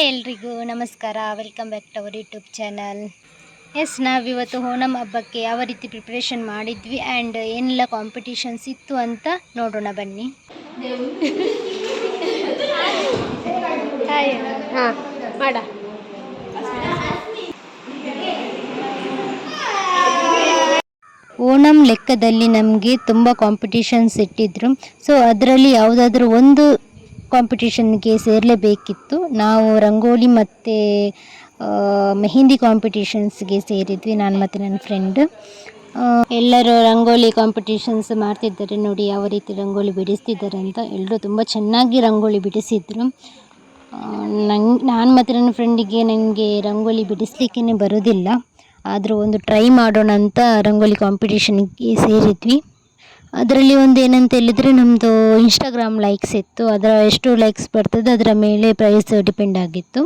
ಎಲ್ರಿಗೂ ನಮಸ್ಕಾರ. Welcome back to our YouTube channel. ನಾವಿವತ್ತು ಓಣಂ ಹಬ್ಬಕ್ಕೆ ಯಾವ ರೀತಿ ಪ್ರಿಪ್ರೇಷನ್ ಮಾಡಿದ್ವಿ ಆ್ಯಂಡ್ ಏನೆಲ್ಲ ಕಾಂಪಿಟೇಷನ್ಸ್ ಇತ್ತು ಅಂತ ನೋಡೋಣ ಬನ್ನಿ. ಮಾಡ ಓಣಂ ಲೆಕ್ಕದಲ್ಲಿ ನಮಗೆ ತುಂಬ ಕಾಂಪಿಟೇಷನ್ಸ್ ಇಟ್ಟಿದ್ರು. ಸೊ ಅದರಲ್ಲಿ ಯಾವುದಾದ್ರೂ ಒಂದು ಕಾಂಪಿಟೇಷನ್ಗೆ ಸೇರಲೇಬೇಕಿತ್ತು. ನಾವು ರಂಗೋಲಿ ಮತ್ತು ಮೆಹಂದಿ ಕಾಂಪಿಟೇಷನ್ಸ್ಗೆ ಸೇರಿದ್ವಿ, ನಾನು ಮತ್ತು ನನ್ನ ಫ್ರೆಂಡ್. ಎಲ್ಲರೂ ರಂಗೋಲಿ ಕಾಂಪಿಟೇಷನ್ಸ್ ಮಾಡ್ತಿದ್ದಾರೆ. ನೋಡಿ ಯಾವ ರೀತಿ ರಂಗೋಲಿ ಬಿಡಿಸ್ತಿದ್ದಾರೆ ಅಂತ. ಎಲ್ಲರೂ ತುಂಬ ಚೆನ್ನಾಗಿ ರಂಗೋಲಿ ಬಿಡಿಸಿದ್ರು. ನಾನು ಮತ್ತು ನನ್ನ ಫ್ರೆಂಡಿಗೆ ನನಗೆ ರಂಗೋಲಿ ಬಿಡಿಸ್ಲಿಕ್ಕೇ ಬರೋದಿಲ್ಲ, ಆದರೂ ಒಂದು ಟ್ರೈ ಮಾಡೋಣ ಅಂತ ರಂಗೋಲಿ ಕಾಂಪಿಟೇಷನ್ಗೆ ಸೇರಿದ್ವಿ. ಅದರಲ್ಲಿ ಒಂದು ಏನಂತ ಹೇಳಿದರೆ, ನಮ್ಮದು ಇನ್ಸ್ಟಾಗ್ರಾಮ್ ಲೈಕ್ಸ್ ಇತ್ತು. ಅದರ ಎಷ್ಟು ಲೈಕ್ಸ್ ಬರ್ತದೆ ಅದರ ಮೇಲೆ ಪ್ರೈಸ್ ಡಿಪೆಂಡ್ ಆಗಿತ್ತು.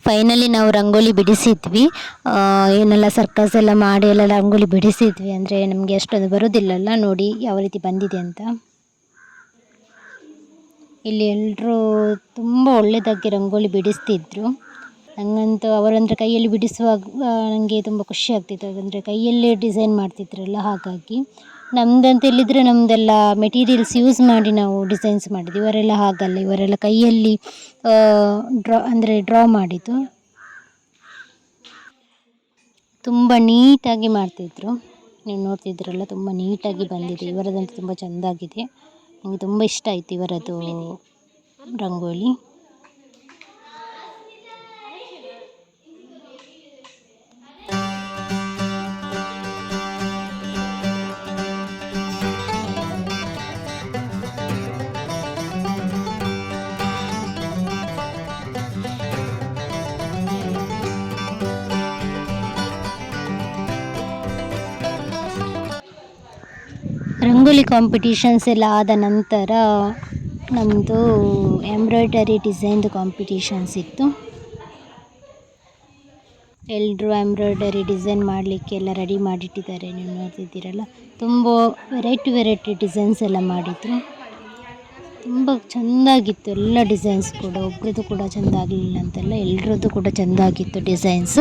ಫೈನಲಿ ನಾವು ರಂಗೋಲಿ ಬಿಡಿಸಿದ್ವಿ. ಏನೆಲ್ಲ ಸರ್ಕಸ್ ಎಲ್ಲ ಮಾಡಿ ಎಲ್ಲ ರಂಗೋಲಿ ಬಿಡಿಸಿದ್ವಿ. ಅಂದರೆ ನಮಗೆ ಅಷ್ಟೊಂದು ಬರೋದಿಲ್ಲಲ್ಲ, ನೋಡಿ ಯಾವ ರೀತಿ ಬಂದಿದೆ ಅಂತ. ಇಲ್ಲಿ ಎಲ್ಲರೂ ತುಂಬ ಒಳ್ಳೆಯದಾಗಿ ರಂಗೋಲಿ ಬಿಡಿಸ್ತಿದ್ರು. ನನಗಂತೂ ಅವರಂದರೆ ಕೈಯಲ್ಲಿ ಬಿಡಿಸುವಾಗ ನನಗೆ ತುಂಬ ಖುಷಿ ಆಗ್ತಿತ್ತು. ಅಂದರೆ ಕೈಯಲ್ಲೇ ಡಿಸೈನ್ ಮಾಡ್ತಿದ್ರಲ್ಲ, ಹಾಗಾಗಿ. ನಮ್ಮದಂತ ಹೇಳಿದರೆ ನಮ್ಮದೆಲ್ಲ ಮೆಟೀರಿಯಲ್ಸ್ ಯೂಸ್ ಮಾಡಿ ನಾವು ಡಿಸೈನ್ಸ್ ಮಾಡಿದ್ವಿ. ಇವರೆಲ್ಲ ಹಾಗಲ್ಲ, ಇವರೆಲ್ಲ ಕೈಯಲ್ಲಿ ಡ್ರಾ ಮಾಡಿದ್ದು. ತುಂಬ ನೀಟಾಗಿ ಮಾಡ್ತಿದ್ರು. ನೀವು ನೋಡ್ತಿದ್ರಲ್ಲ, ತುಂಬ ನೀಟಾಗಿ ಬಂದಿದೆ. ಇವರದಂತೂ ತುಂಬ ಚೆಂದಾಗಿದೆ. ನನಗೆ ತುಂಬ ಇಷ್ಟ ಆಯಿತು ಇವರದ್ದು ರಂಗೋಲಿ. ರಂಗೋಲಿ ಕಾಂಪಿಟೇಷನ್ಸ್ ಎಲ್ಲ ಆದ ನಂತರ ನಮ್ಮದು ಎಂಬ್ರಾಯ್ಡರಿ ಡಿಸೈನ್ದು ಕಾಂಪಿಟೇಷನ್ಸ್ ಇತ್ತು. ಎಲ್ಲರೂ ಎಂಬ್ರಾಯ್ಡರಿ ಡಿಸೈನ್ ಮಾಡಲಿಕ್ಕೆ ಎಲ್ಲ ರೆಡಿ ಮಾಡಿಟ್ಟಿದ್ದಾರೆ. ನೀವು ನೋಡ್ತಿದ್ದೀರಲ್ಲ, ತುಂಬ ವೆರೈಟಿ ಡಿಸೈನ್ಸ್ ಎಲ್ಲ ಮಾಡಿದರು. ತುಂಬ ಚೆಂದಾಗಿತ್ತು ಎಲ್ಲ ಡಿಸೈನ್ಸ್ ಕೂಡ. ಒಬ್ರದ್ದು ಕೂಡ ಚೆಂದ ಆಗಲಿಲ್ಲ ಅಂತೆಲ್ಲ, ಎಲ್ಲರದ್ದು ಕೂಡ ಚೆಂದಾಗಿತ್ತು ಡಿಸೈನ್ಸ್.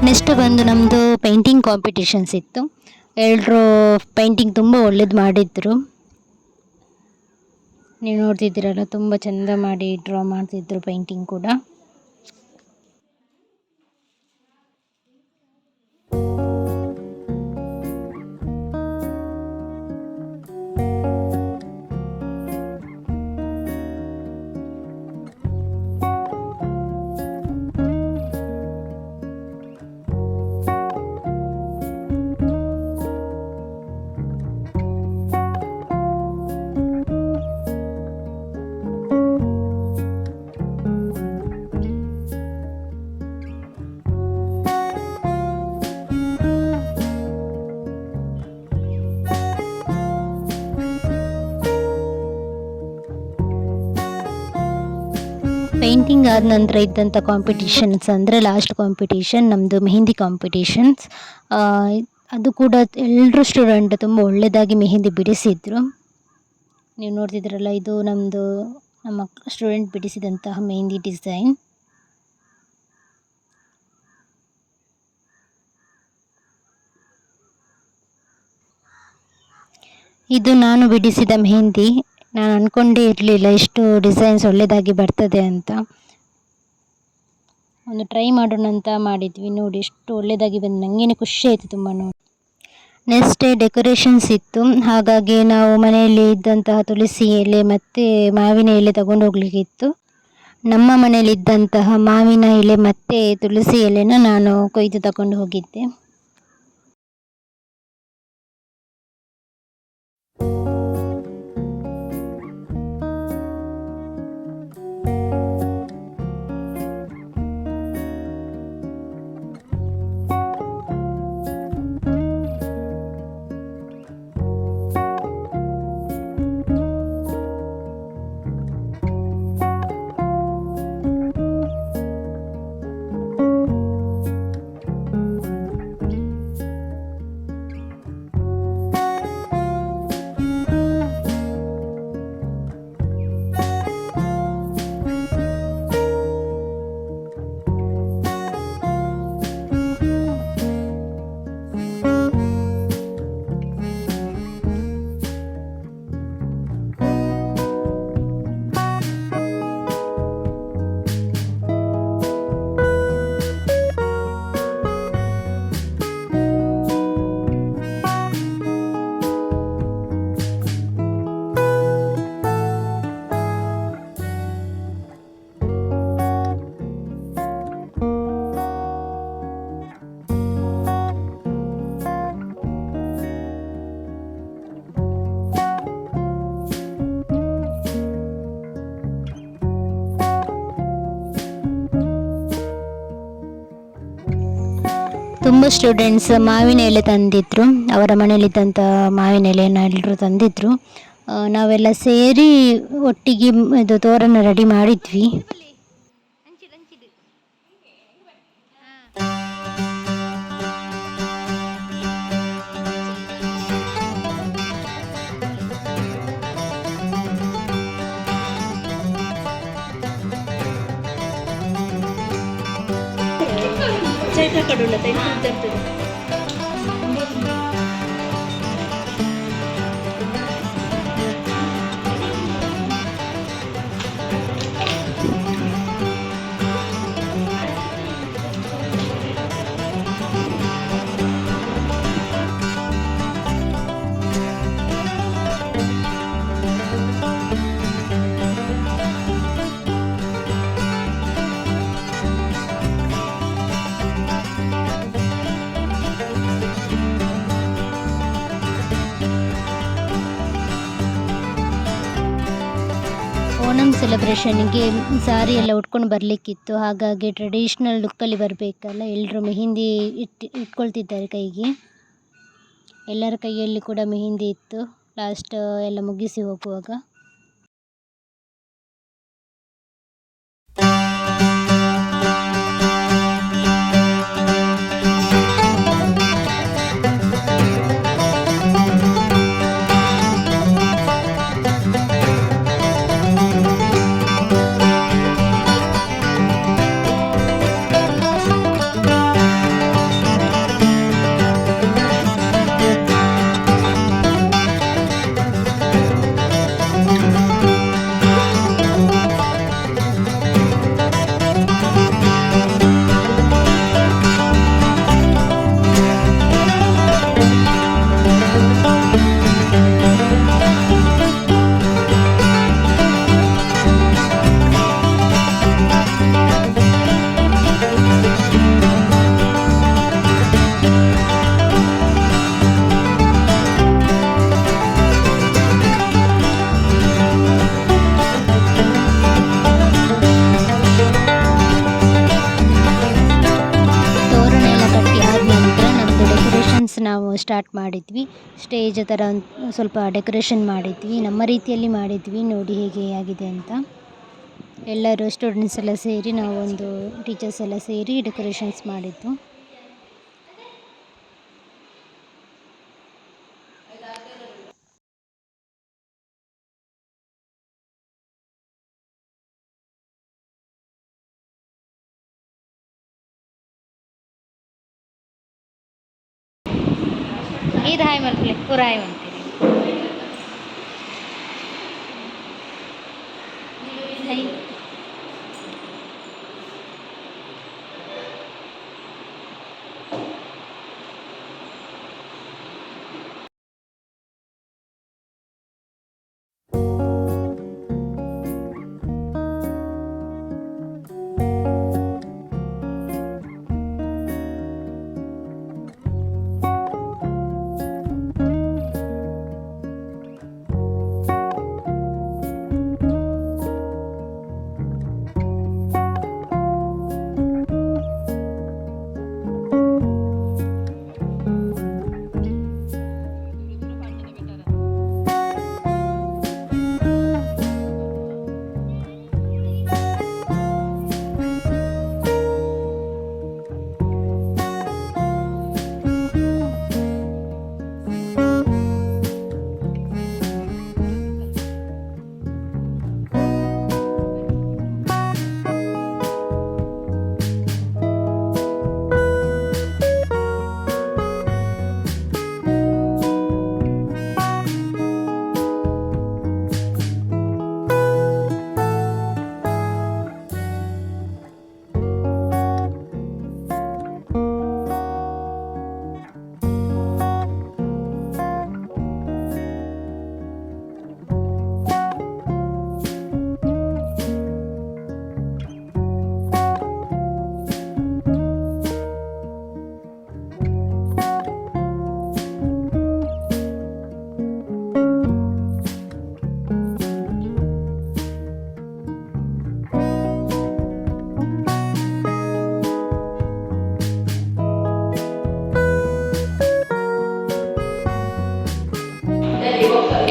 ನೆಕ್ಸ್ಟ್ ಬಂದು ನಮ್ಮದು ಪೇಂಟಿಂಗ್ ಕಾಂಪಿಟೇಷನ್ಸ್ ಇತ್ತು. ಎಲ್ಲರೂ ಪೇಂಟಿಂಗ್ ತುಂಬ ಒಳ್ಳೇದು ಮಾಡಿದ್ರು. ನೀವು ನೋಡ್ತಿದ್ದೀರಲ್ಲ, ತುಂಬ ಚೆಂದ ಮಾಡಿ ಡ್ರಾ ಮಾಡ್ತಿದ್ರು ಪೇಂಟಿಂಗ್ ಕೂಡ. ಪೇಂಟಿಂಗ್ ಆದ ನಂತರ ಇದ್ದಂಥ ಕಾಂಪಿಟೇಷನ್ಸ್ ಅಂದರೆ ಲಾಸ್ಟ್ ಕಾಂಪಿಟೇಷನ್ ನಮ್ಮದು ಮೆಹಂದಿ ಕಾಂಪಿಟೇಷನ್ಸ್. ಅದು ಕೂಡ ಎಲ್ಲರೂ ಸ್ಟೂಡೆಂಟ್ ತುಂಬ ಒಳ್ಳೆಯದಾಗಿ ಮೆಹಂದಿ ಬಿಡಿಸಿದ್ರು. ನೀವು ನೋಡ್ತಿದ್ರಲ್ಲ, ಇದು ನಮ್ಮ ಸ್ಟೂಡೆಂಟ್ ಬಿಡಿಸಿದಂತಹ ಮೆಹಂದಿ ಡಿಸೈನ್. ಇದು ನಾನು ಬಿಡಿಸಿದ ಮೆಹಂದಿ. ನಾನು ಅಂದ್ಕೊಂಡೇ ಇರಲಿಲ್ಲ ಇಷ್ಟು ಡಿಸೈನ್ಸ್ ಒಳ್ಳೆಯದಾಗಿ ಬರ್ತದೆ ಅಂತ. ಒಂದು ಟ್ರೈ ಮಾಡೋಣ ಅಂತ ಮಾಡಿದ್ವಿ. ನೋಡಿ ಎಷ್ಟು ಒಳ್ಳೆಯದಾಗಿ ಬಂದು ನನಗೇನೆ ಖುಷಿ ಆಯಿತು ತುಂಬ ನೋಡಿ. ನೆಕ್ಸ್ಟ್ ಡೇ ಡೆಕೋರೇಷನ್ಸ್ ಇತ್ತು. ಹಾಗಾಗಿ ನಾವು ಮನೆಯಲ್ಲಿ ಇದ್ದಂತಹ ತುಳಸಿ ಎಲೆ ಮತ್ತು ಮಾವಿನ ಎಲೆ ತಗೊಂಡು ಹೋಗ್ಲಿಕ್ಕಿತ್ತು. ನಮ್ಮ ಮನೆಯಲ್ಲಿದ್ದಂತಹ ಮಾವಿನ ಎಲೆ ಮತ್ತು ತುಳಸಿ ಎಲೆನ ನಾನು ಕೊಯ್ದು ತಗೊಂಡು ಹೋಗಿದ್ದೆ. ತುಂಬ ಸ್ಟೂಡೆಂಟ್ಸ್ ಮಾವಿನ ಎಲೆ ತಂದಿದ್ದರು. ಅವರ ಮನೆಯಲ್ಲಿದ್ದಂಥ ಮಾವಿನ ಎಲೆಯನ್ನು ಎಲ್ಲರೂ ತಂದಿದ್ದರು. ನಾವೆಲ್ಲ ಸೇರಿ ಒಟ್ಟಿಗೆ ಇದು ತೋರಣ ರೆಡಿ ಮಾಡಿದ್ವಿ. ಓಣಂ ಸೆಲೆಬ್ರೇಷನ್ಗೆ ಸಾರಿ ಎಲ್ಲ ಉಟ್ಕೊಂಡು ಬರಲಿಕ್ಕಿತ್ತು. ಹಾಗಾಗಿ ಟ್ರೆಡಿಷ್ನಲ್ ಲುಕ್ಕಲ್ಲಿ ಬರಬೇಕಲ್ಲ, ಎಲ್ಲರೂ ಮೆಹಂದಿ ಇಟ್ಕೊಳ್ತಿದ್ದಾರೆ ಕೈಗೆ. ಎಲ್ಲರ ಕೈಯಲ್ಲಿ ಕೂಡ ಮೆಹಂದಿ ಇತ್ತು ಲಾಸ್ಟ್ ಎಲ್ಲ ಮುಗಿಸಿ ಹೋಗುವಾಗ. ಸ್ಟಾರ್ಟ್ ಮಾಡಿದ್ವಿ. ಸ್ಟೇಜ್ ಥರ ಸ್ವಲ್ಪ ಡೆಕೋರೇಷನ್ ಮಾಡಿದ್ವಿ, ನಮ್ಮ ರೀತಿಯಲ್ಲಿ ಮಾಡಿದ್ವಿ. ನೋಡಿ ಹೇಗೆ ಆಗಿದೆ ಅಂತ. ಎಲ್ಲರೂ ಸ್ಟೂಡೆಂಟ್ಸ್ ಎಲ್ಲ ಸೇರಿ, ನಾವು ಒಂದು ಟೀಚರ್ಸ್ ಎಲ್ಲ ಸೇರಿ ಡೆಕೋರೇಷನ್ಸ್ ಮಾಡಿದ್ದು. ಇದು ಹಾಯ್ ಮಾಡ್ಕೊಳ್ಳಿ, ಪೂರ ಹಾಯ್ ಮಾಡ್ತೀರಿ.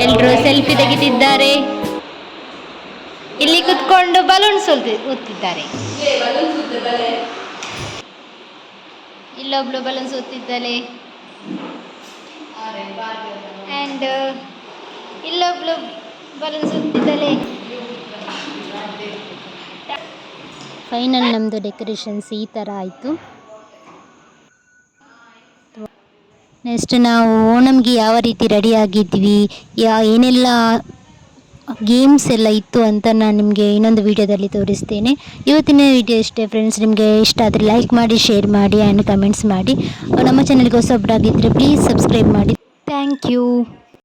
ಎಲ್ಲರೂ ಸೆಲ್ಫಿ ತೆಗಿತಿದ್ದಾರೆ. ಇಲ್ಲಿ ಕುತ್ಕೊಂಡು ಬಲೂನ್ಸ್ ಒತ್ತಿದ್ದಾರೆ. ಇಲ್ಲೊಬ್ಳು ಬಲೂನ್ಸ್ ಒತ್ತಿದ್ದಾಳೆ ಆ್ಯಂಡ್ ಇಲ್ಲೊಬ್ಳು ಬಲೂನ್ಸ್ ಒತ್ತಿದ್ದಾಳೆ. ಫೈನಲ್ ನಮ್ಮದು ಡೆಕೋರೇಷನ್ಸ್ ಈ ಥರ ಆಯಿತು. ನೆಕ್ಸ್ಟ್ ನಾವು ಓಣಂಗೆ ಯಾವ ರೀತಿ ರೆಡಿ ಆಗಿದ್ವಿ, ಏನೆಲ್ಲ ಗೇಮ್ಸ್ ಎಲ್ಲ ಇತ್ತು ಅಂತ ನಾನು ನಿಮಗೆ ಇನ್ನೊಂದು ವೀಡಿಯೋದಲ್ಲಿ ತೋರಿಸ್ತೇನೆ. ಇವತ್ತಿನ ವೀಡಿಯೋ ಇಷ್ಟೇ ಫ್ರೆಂಡ್ಸ್. ನಿಮಗೆ ಇಷ್ಟ ಆದರೆ ಲೈಕ್ ಮಾಡಿ, ಶೇರ್ ಮಾಡಿ ಆ್ಯಂಡ್ ಕಮೆಂಟ್ಸ್ ಮಾಡಿ. ನಮ್ಮ ಚಾನಲ್ಗೆ ಹೊಸೊಬ್ಬರಾಗಿದ್ದರೆ ಪ್ಲೀಸ್ ಸಬ್ಸ್ಕ್ರೈಬ್ ಮಾಡಿ. Thank you.